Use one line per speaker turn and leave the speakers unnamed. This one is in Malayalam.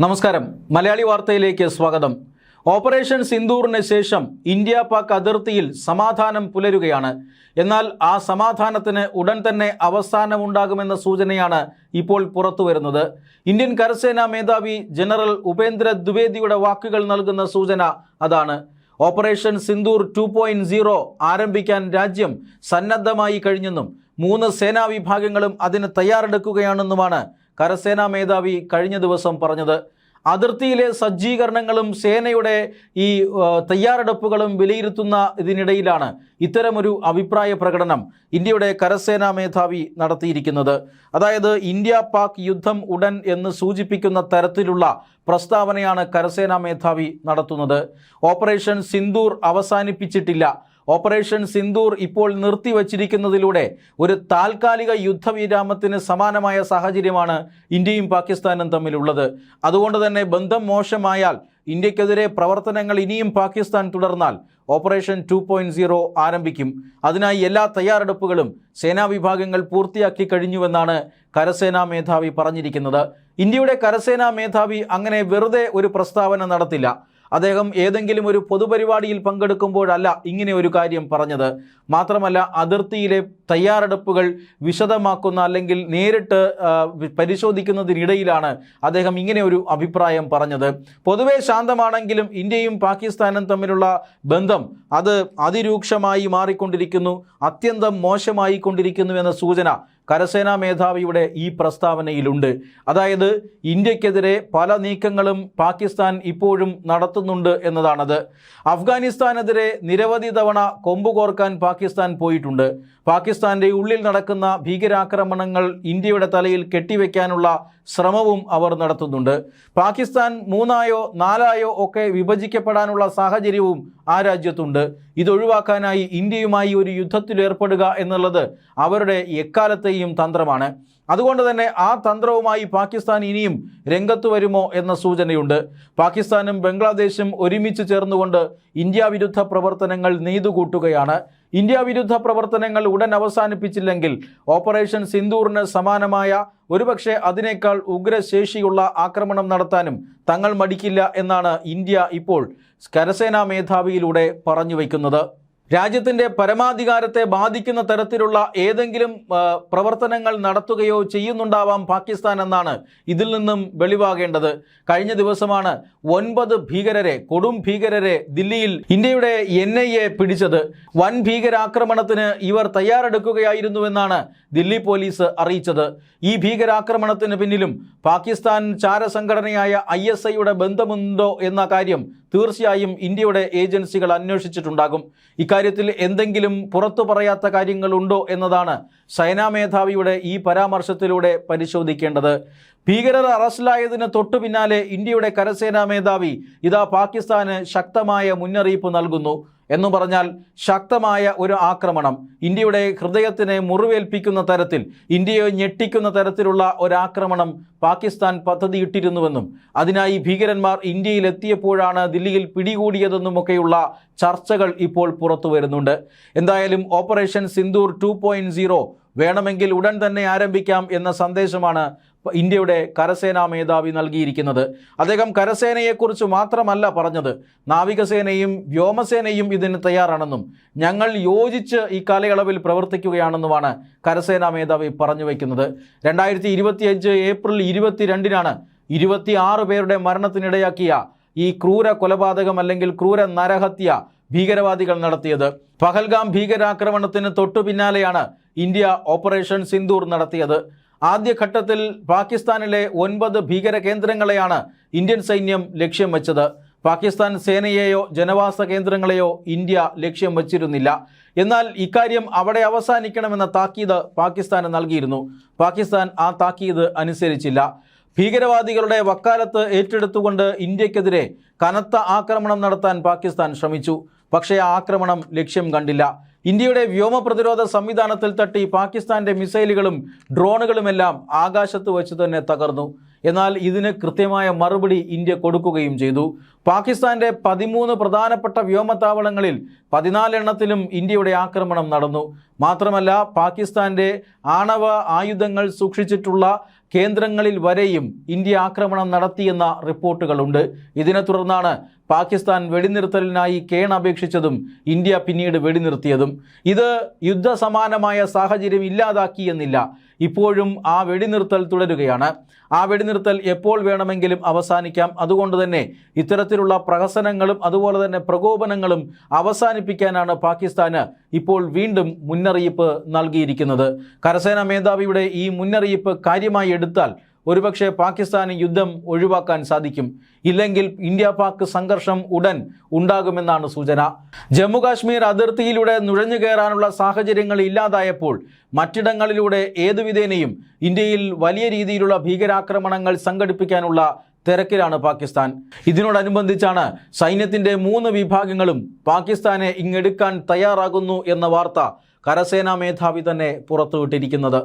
നമസ്കാരം. മലയാളി വാർത്തയിലേക്ക് സ്വാഗതം. ഓപ്പറേഷൻ സിന്ദൂറിന് ശേഷം ഇന്ത്യ പാക് അതിർത്തിയിൽ സമാധാനം പുലരുകയാണ്. എന്നാൽ ആ സമാധാനത്തിന് ഉടൻ തന്നെ അവസാനമുണ്ടാകുമെന്ന സൂചനയാണ് ഇപ്പോൾ പുറത്തുവരുന്നത്. ഇന്ത്യൻ കരസേനാ മേധാവി ജനറൽ ഉപേന്ദ്ര ദ്വിവേദിയുടെ വാക്കുകൾ നൽകുന്ന സൂചന അതാണ്. ഓപ്പറേഷൻ സിന്ദൂർ 2.0 ആരംഭിക്കാൻ രാജ്യം സന്നദ്ധമായി കഴിഞ്ഞെന്നും 3 സേനാ വിഭാഗങ്ങളും അതിന് തയ്യാറെടുക്കുകയാണെന്നുമാണ് കരസേനാ മേധാവി കഴിഞ്ഞ ദിവസം പറഞ്ഞത്. അതിർത്തിയിലെ സജ്ജീകരണങ്ങളും സേനയുടെ ഈ തയ്യാറെടുപ്പുകളും വിലയിരുത്തുന്ന ഇതിനിടയിലാണ് ഇത്തരമൊരു അഭിപ്രായ പ്രകടനം ഇന്ത്യയുടെ കരസേനാ മേധാവി നടത്തിയിരിക്കുന്നത്. അതായത് ഇന്ത്യ പാക് യുദ്ധം ഉടൻ എന്ന് സൂചിപ്പിക്കുന്ന തരത്തിലുള്ള പ്രസ്താവനയാണ് കരസേനാ മേധാവി നടത്തുന്നത്. ഓപ്പറേഷൻ സിന്ദൂർ അവസാനിപ്പിച്ചിട്ടില്ല. ഓപ്പറേഷൻ സിന്ദൂർ ഇപ്പോൾ നിർത്തിവച്ചിരിക്കുന്നതിലൂടെ ഒരു താൽക്കാലിക യുദ്ധവിരാമത്തിന് സമാനമായ സാഹചര്യമാണ് ഇന്ത്യയും പാകിസ്ഥാനും തമ്മിലുള്ളത്. അതുകൊണ്ട് തന്നെ ബന്ധം മോശമായാൽ ഇന്ത്യക്കെതിരെ പ്രവർത്തനങ്ങൾ ഇനിയും പാകിസ്ഥാൻ തുടർന്നാൽ ഓപ്പറേഷൻ 2.0 ആരംഭിക്കും. അതിനായി എല്ലാ തയ്യാറെടുപ്പുകളും സേനാ വിഭാഗങ്ങൾ പൂർത്തിയാക്കി കഴിഞ്ഞുവെന്നാണ് കരസേനാ മേധാവി പറഞ്ഞിരിക്കുന്നത്. ഇന്ത്യയുടെ കരസേനാ മേധാവി അങ്ങനെ വെറുതെ ഒരു പ്രസ്താവന നടത്തില്ല. അദ്ദേഹം ഏതെങ്കിലും ഒരു പൊതുപരിപാടിയിൽ പങ്കെടുക്കുമ്പോഴല്ല ഇങ്ങനെ ഒരു കാര്യം പറഞ്ഞത്. മാത്രമല്ല, അതിർത്തിയിലെ തയ്യാറെടുപ്പുകൾ വിശദമാക്കുന്ന അല്ലെങ്കിൽ നേരിട്ട് പരിശോധിക്കുന്നതിനിടയിലാണ് അദ്ദേഹം ഇങ്ങനെ ഒരു അഭിപ്രായം പറഞ്ഞത്. പൊതുവെ ശാന്തമാണെങ്കിലും ഇന്ത്യയും പാകിസ്ഥാനും തമ്മിലുള്ള ബന്ധം അത് അതിരൂക്ഷമായി മാറിക്കൊണ്ടിരിക്കുന്നു, അത്യന്തം മോശമായി കൊണ്ടിരിക്കുന്നു എന്ന സൂചന കരസേനാ മേധാവിയുടെ ഈ പ്രസ്താവനയിലുണ്ട്. അതായത് ഇന്ത്യക്കെതിരെ പല നീക്കങ്ങളും പാകിസ്ഥാൻ ഇപ്പോഴും നടത്തുന്നുണ്ട് എന്നതാണത്. അഫ്ഗാനിസ്ഥാനെതിരെ നിരവധി തവണ കൊമ്പുകോർക്കാൻ പാകിസ്ഥാൻ പോയിട്ടുണ്ട്. പാകിസ്ഥാൻ്റെ ഉള്ളിൽ നടക്കുന്ന ഭീകരാക്രമണങ്ങൾ ഇന്ത്യയുടെ തലയിൽ കെട്ടിവെക്കാനുള്ള ശ്രമവും അവർ നടത്തുന്നുണ്ട്. പാകിസ്ഥാൻ 3ആയോ 4ആയോ ഒക്കെ വിഭജിക്കപ്പെടാനുള്ള സാഹചര്യവും ആ രാജ്യത്തുണ്ട്. ഇതൊഴിവാക്കാനായി ഇന്ത്യയുമായി ഒരു യുദ്ധത്തിലേർപ്പെടുക എന്നുള്ളത് അവരുടെ എക്കാലത്തെയും തന്ത്രമാണ്. അതുകൊണ്ട് തന്നെ ആ തന്ത്രവുമായി പാകിസ്ഥാൻ ഇനിയും രംഗത്ത് വരുമോ എന്ന സൂചനയുണ്ട്. പാകിസ്ഥാനും ബംഗ്ലാദേശും ഒരുമിച്ച് ചേർന്നുകൊണ്ട് ഇന്ത്യ വിരുദ്ധ പ്രവർത്തനങ്ങൾ നെയ്തുകൂട്ടുകയാണ്. ഇന്ത്യ വിരുദ്ധ പ്രവർത്തനങ്ങൾ ഉടൻ അവസാനിപ്പിച്ചില്ലെങ്കിൽ ഓപ്പറേഷൻ സിന്ദൂറിന് സമാനമായ ഒരുപക്ഷെ അതിനേക്കാൾ ഉഗ്രശേഷിയുള്ള ആക്രമണം നടത്താനും തങ്ങൾ മടിക്കില്ല എന്നാണ് ഇന്ത്യ ഇപ്പോൾ കരസേനാ മേധാവിയിലൂടെ പറഞ്ഞു വയ്ക്കുന്നത്. രാജ്യത്തിൻ്റെ പരമാധികാരത്തെ ബാധിക്കുന്ന തരത്തിലുള്ള ഏതെങ്കിലും പ്രവർത്തനങ്ങൾ നടത്തുകയോ ചെയ്യുന്നുണ്ടാവാം പാകിസ്ഥാൻ എന്നാണ് ഇതിൽ നിന്നും വെളിവാകേണ്ടത്. കഴിഞ്ഞ ദിവസമാണ് 9 ഭീകരരെ, കൊടും ഭീകരരെ ദില്ലിയിൽ ഇന്ത്യയുടെ NIA പിടിച്ചത്. വൻ ഭീകരാക്രമണത്തിന് ഇവർ തയ്യാറെടുക്കുകയായിരുന്നുവെന്നാണ് ദില്ലി പോലീസ് അറിയിച്ചത്. ഈ ഭീകരാക്രമണത്തിന് പിന്നിലും പാകിസ്ഥാൻ ചാരസംഘടനയായ ISIയുടെ ബന്ധമുണ്ടോ എന്ന കാര്യം തീർച്ചയായും ഇന്ത്യയുടെ ഏജൻസികൾ അന്വേഷിച്ചിട്ടുണ്ടാകും. ഇക്കാര്യത്തിൽ എന്തെങ്കിലും പുറത്തു പറയാത്ത കാര്യങ്ങളുണ്ടോ എന്നതാണ് സേനാ മേധാവിയുടെ ഈ പരാമർശത്തിലൂടെ പരിശോധിക്കേണ്ടത്. ഭീകരർ അറസ്റ്റിലായതിന് തൊട്ടു പിന്നാലെ ഇന്ത്യയുടെ കരസേനാ മേധാവി ഇതാ പാകിസ്ഥാന് ശക്തമായ മുന്നറിയിപ്പ് നൽകുന്നു. എന്നു പറഞ്ഞാൽ ശക്തമായ ഒരു ആക്രമണം, ഇന്ത്യയുടെ ഹൃദയത്തിനെ മുറിവേൽപ്പിക്കുന്ന തരത്തിൽ, ഇന്ത്യയെ ഞെട്ടിക്കുന്ന തരത്തിലുള്ള ഒരാക്രമണം പാകിസ്ഥാൻ പദ്ധതിയിട്ടിരുന്നുവെന്നും അതിനായി ഭീകരന്മാർ ഇന്ത്യയിൽ എത്തിയപ്പോഴാണ് ദില്ലിയിൽ പിടികൂടിയതെന്നുമൊക്കെയുള്ള ചർച്ചകൾ ഇപ്പോൾ പുറത്തു വരുന്നുണ്ട്. എന്തായാലും ഓപ്പറേഷൻ സിന്ദൂർ 2.0 വേണമെങ്കിൽ ഉടൻ തന്നെ ആരംഭിക്കാം എന്ന സന്ദേശമാണ് ഇന്ത്യയുടെ കരസേനാ മേധാവി നൽകിയിരിക്കുന്നത്. അദ്ദേഹം കരസേനയെക്കുറിച്ച് മാത്രമല്ല പറഞ്ഞത്, നാവികസേനയും വ്യോമസേനയും ഇതിന് തയ്യാറാണെന്നും ഞങ്ങൾ യോജിച്ച് ഈ കാലയളവിൽ പ്രവർത്തിക്കുകയാണെന്നുമാണ് കരസേനാ മേധാവി പറഞ്ഞു വയ്ക്കുന്നത്. 2025 ഏപ്രിൽ 22-നാണ് 26 പേരുടെ മരണത്തിനിടയാക്കിയ ഈ ക്രൂര കൊലപാതകം അല്ലെങ്കിൽ ക്രൂര നരഹത്യ ഭീകരവാദികൾ നടത്തിയത്. പഹൽഗാം ഭീകരാക്രമണത്തിന് തൊട്ടു പിന്നാലെയാണ് ഇന്ത്യ ഓപ്പറേഷൻ സിന്ദൂർ നടത്തിയത്. ആദ്യഘട്ടത്തിൽ പാകിസ്ഥാനിലെ 9 ഭീകര കേന്ദ്രങ്ങളെയാണ് ഇന്ത്യൻ സൈന്യം ലക്ഷ്യം വെച്ചത്. പാകിസ്ഥാൻ സേനയെയോ ജനവാസ കേന്ദ്രങ്ങളെയോ ഇന്ത്യ ലക്ഷ്യം വച്ചിരുന്നില്ല. എന്നാൽ ഇക്കാര്യം അവിടെ അവസാനിക്കണമെന്ന താക്കീത് പാകിസ്ഥാന് നൽകിയിരുന്നു. പാകിസ്ഥാൻ ആ താക്കീത് അനുസരിച്ചില്ല. ഭീകരവാദികളുടെ വക്കാലത്ത് ഏറ്റെടുത്തുകൊണ്ട് ഇന്ത്യക്കെതിരെ കനത്ത ആക്രമണം നടത്താൻ പാകിസ്ഥാൻ ശ്രമിച്ചു. പക്ഷേ ആ ആക്രമണം ലക്ഷ്യം കണ്ടില്ല. ഇന്ത്യയുടെ വ്യോമ പ്രതിരോധ സംവിധാനത്തിൽ തട്ടി പാകിസ്ഥാൻ്റെ മിസൈലുകളും ഡ്രോണുകളുമെല്ലാം ആകാശത്ത് വെച്ച് തന്നെ തകർന്നു. എന്നാൽ ഇതിന് കൃത്യമായ മറുപടി ഇന്ത്യ കൊടുക്കുകയും ചെയ്തു. പാകിസ്ഥാൻ്റെ 13 പ്രധാനപ്പെട്ട വ്യോമത്താവളങ്ങളിൽ 14 എണ്ണത്തിലും ഇന്ത്യയുടെ ആക്രമണം നടന്നു. മാത്രമല്ല പാകിസ്ഥാൻ്റെ ആണവ ആയുധങ്ങൾ സൂക്ഷിച്ചിട്ടുള്ള കേന്ദ്രങ്ങളിൽ വരെയും ഇന്ത്യ ആക്രമണം നടത്തിയെന്ന റിപ്പോർട്ടുകളുണ്ട്. ഇതിനെ തുടർന്നാണ് പാകിസ്ഥാൻ വെടിനിർത്തലിനായി കേണപേക്ഷിച്ചതും ഇന്ത്യ പിന്നീട് വെടിനിർത്തിയതും. ഇത് യുദ്ധസമാനമായ സാഹചര്യം ഇല്ലാതാക്കിയെന്നില്ല. ഇപ്പോഴും ആ വെടിനിർത്തൽ തുടരുകയാണ്. ആ വെടിനിർത്തൽ എപ്പോൾ വേണമെങ്കിലും അവസാനിക്കാം. അതുകൊണ്ട് തന്നെ ഇത്തരത്തിലുള്ള പ്രഹസനങ്ങളും അതുപോലെ തന്നെ പ്രകോപനങ്ങളും അവസാനിപ്പിക്കാനാണ് പാകിസ്ഥാന് ഇപ്പോൾ വീണ്ടും മുന്നറിയിപ്പ് നൽകിയിരിക്കുന്നത്. കരസേനാ മേധാവിയുടെ ഈ മുന്നറിയിപ്പ് കാര്യമായി എടുത്താൽ ഒരുപക്ഷെ പാകിസ്ഥാന് യുദ്ധം ഒഴിവാക്കാൻ സാധിക്കും. ഇല്ലെങ്കിൽ ഇന്ത്യ പാക് സംഘർഷം ഉടൻ ഉണ്ടാകുമെന്നാണ് സൂചന. ജമ്മു കാശ്മീർ അതിർത്തിയിലൂടെ നുഴഞ്ഞു കയറാനുള്ള സാഹചര്യങ്ങൾ ഇല്ലാതായപ്പോൾ മറ്റിടങ്ങളിലൂടെ ഏതുവിധേനയും ഇന്ത്യയിൽ വലിയ രീതിയിലുള്ള ഭീകരാക്രമണങ്ങൾ സംഘടിപ്പിക്കാനുള്ള തിരക്കിലാണ് പാകിസ്ഥാൻ. ഇതിനോടനുബന്ധിച്ചാണ് സൈന്യത്തിൻ്റെ 3 വിഭാഗങ്ങളും പാകിസ്ഥാനെ ഇങ്ങെടുക്കാൻ തയ്യാറാകുന്നു എന്ന വാർത്ത കരസേനാ മേധാവി തന്നെ പുറത്തുവിട്ടിരിക്കുന്നത്.